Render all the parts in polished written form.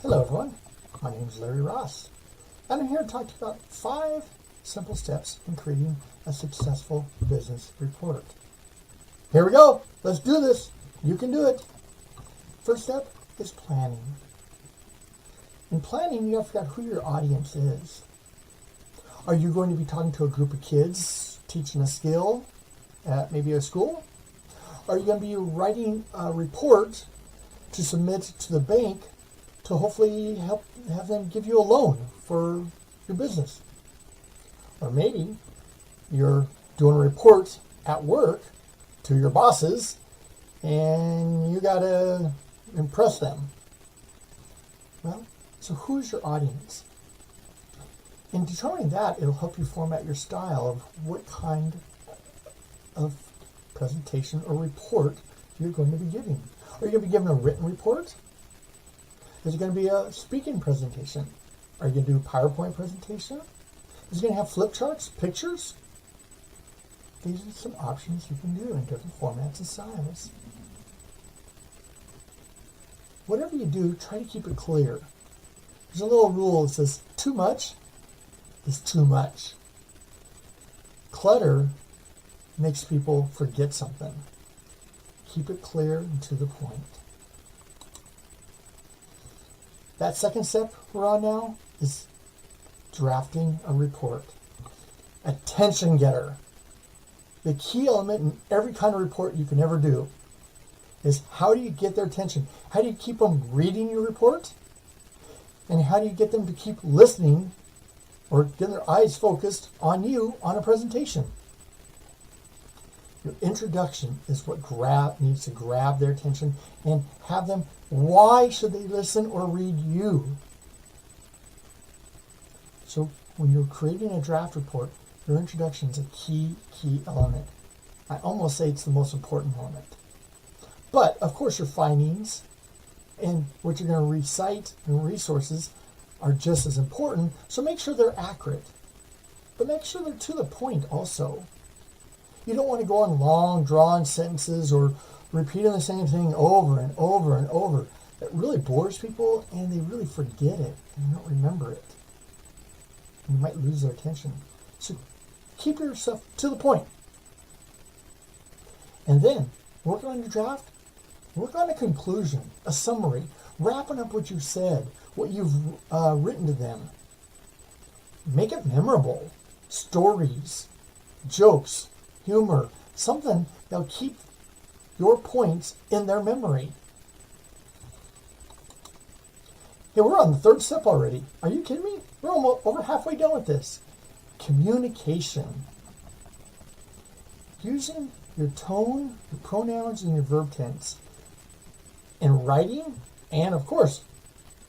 Hello everyone, my name is Larry Ross, and I'm here to talk to you about 5 simple steps in creating a successful business report. Here we go, let's do this, you can do it. First step is planning. In planning, you have to figure out who your audience is. Are you going to be talking to a group of kids, teaching a skill at maybe a school? Are you going to be writing a report to submit to the bank to hopefully have them give you a loan for your business? Or maybe you're doing a report at work to your bosses and you got to impress them. Well, so who's your audience? In determining that, it'll help you format your style of what kind of presentation or report you're going to be giving. Are you going to be giving a written report? Is it going to be a speaking presentation? Are you going to do a PowerPoint presentation? Is it going to have flip charts, pictures? These are some options you can do in different formats and styles. Whatever you do, try to keep it clear. There's a little rule that says too much is too much. Clutter makes people forget something. Keep it clear and to the point. That second step we're on now is drafting a report. Attention getter. The key element in every kind of report you can ever do is how do you get their attention? How do you keep them reading your report? And how do you get them to keep listening or get their eyes focused on you on a presentation? Your introduction is what needs to grab their attention and have them, why should they listen or read you? So when you're creating a draft report, your introduction is a key element. I almost say it's the most important element. But of course your findings and what you're going to recite and resources are just as important, so make sure they're accurate. But make sure they're to the point also. You don't want to go on long, drawn sentences or repeating the same thing over and over and over. It really bores people and they really forget it and don't remember it. You might lose their attention. So keep yourself to the point. And then, working on your draft, work on a conclusion, a summary, wrapping up what you've said, what you've written to them. Make it memorable. Stories, jokes, humor, something that'll keep your points in their memory. Hey, we're on the third step already. Are you kidding me? We're almost over halfway done with this. Communication. Using your tone, your pronouns, and your verb tense in writing, and of course,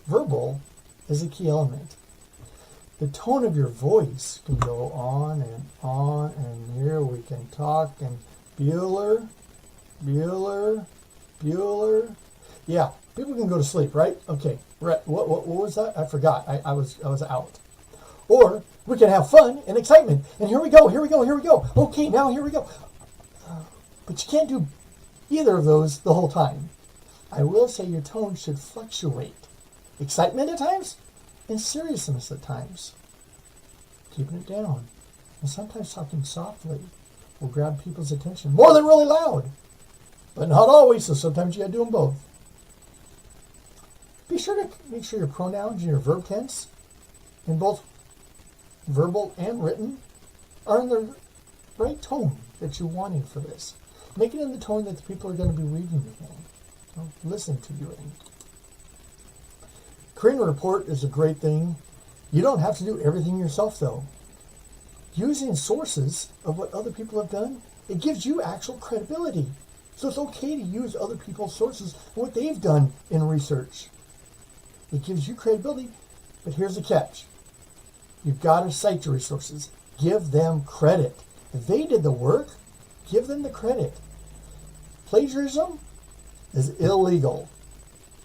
verbal, is a key element. The tone of your voice can go on, and here we can talk, and Bueller. Yeah, people can go to sleep, right? Okay, right. What was that? I forgot. I was out. Or we can have fun and excitement, and here we go. Okay, now here we go. But you can't do either of those the whole time. I will say your tone should fluctuate. Excitement at times, and seriousness at times. Keeping it down. And sometimes talking softly will grab people's attention more than really loud. But not always, so sometimes you gotta do them both. Be sure to make sure your pronouns and your verb tense, in both verbal and written, are in the right tone that you're wanting for this. Make it in the tone that the people are going to be reading you in, or listen to you in. Creating a report is a great thing. You don't have to do everything yourself, though. Using sources of what other people have done, it gives you actual credibility. So it's okay to use other people's sources and what they've done in research. It gives you credibility, but here's the catch. You've got to cite your resources. Give them credit. If they did the work, give them the credit. Plagiarism is illegal.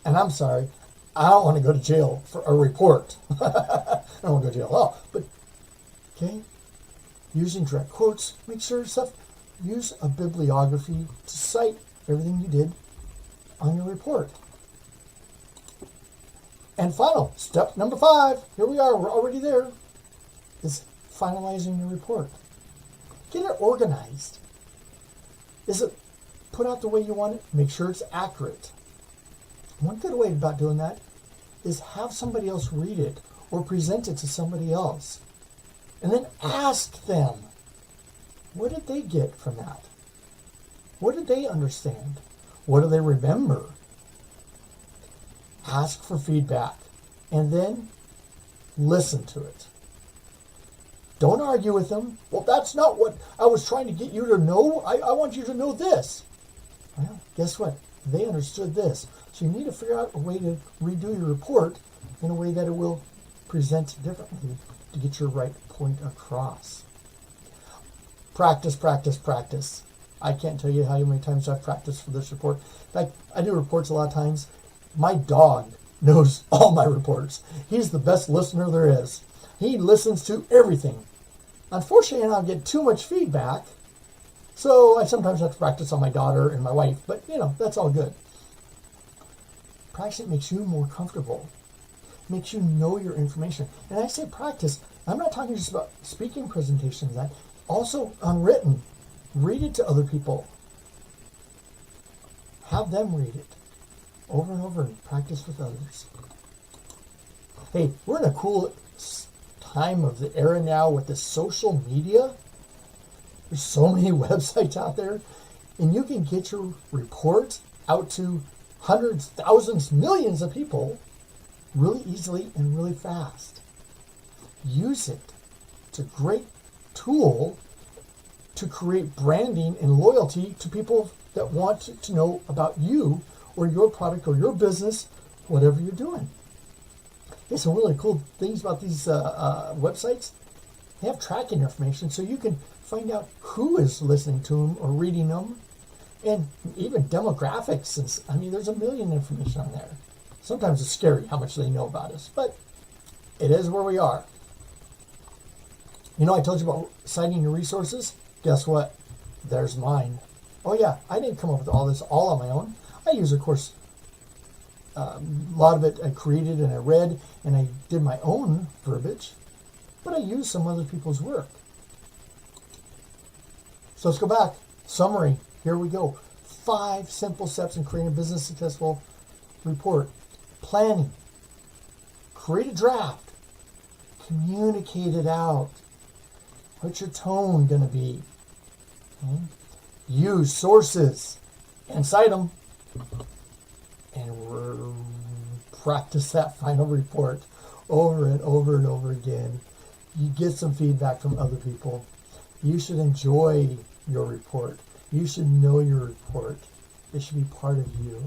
And I'm sorry, I don't want to go to jail for a report. I don't want to go to jail at all. But, okay, using direct quotes, make sure use a bibliography to cite everything you did on your report. And final, step number 5, here we are, we're already there, is finalizing your report. Get it organized. Is it put out the way you want it? Make sure it's accurate. One good way about doing that is have somebody else read it or present it to somebody else. And then ask them, what did they get from that? What did they understand? What do they remember? Ask for feedback and then listen to it. Don't argue with them. Well, that's not what I was trying to get you to know. I want you to know this. Well, guess what? They understood this. So you need to figure out a way to redo your report in a way that it will present differently to get your right point across. Practice, practice, practice. I can't tell you how many times I've practiced for this report. In fact, I do reports a lot of times. My dog knows all my reports. He's the best listener there is. He listens to everything. Unfortunately, I don't get too much feedback, so I sometimes have to practice on my daughter and my wife, but that's all good. Practicing makes you more comfortable, makes you know your information. And I say practice, I'm not talking just about speaking presentations, that also unwritten. Read it to other people. Have them read it over and over and practice with others. Hey, we're in a cool time of the era now with the social media. There's so many websites out there, and you can get your report out to hundreds, thousands, millions of people really easily and really fast. Use it. It's a great tool to create branding and loyalty to people that want to know about you or your product or your business, whatever you're doing. There's some really cool things about these websites. They have tracking information so you can find out who is listening to them or reading them, and even demographics. And there's a million information on there. Sometimes it's scary how much they know about us, but it is where we are. I told you about citing your resources. Guess what? There's mine. Oh yeah, I didn't come up with all this all on my own. I use, of course, a lot of it I created and I read, and I did my own verbiage, but I used some other people's work. So let's go back. Summary. Here we go. 5 simple steps in creating a business successful report. Planning. Create a draft. Communicate it out. What's your tone going to be? Okay. Use sources and cite them. And practice that final report over and over and over again. You get some feedback from other people. You should enjoy your report. You should know your report. It should be part of you.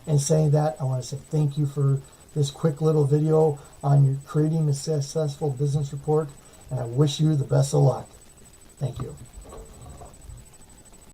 And saying that, I want to say thank you for this quick little video on your creating a successful business report, and I wish you the best of luck. Thank you.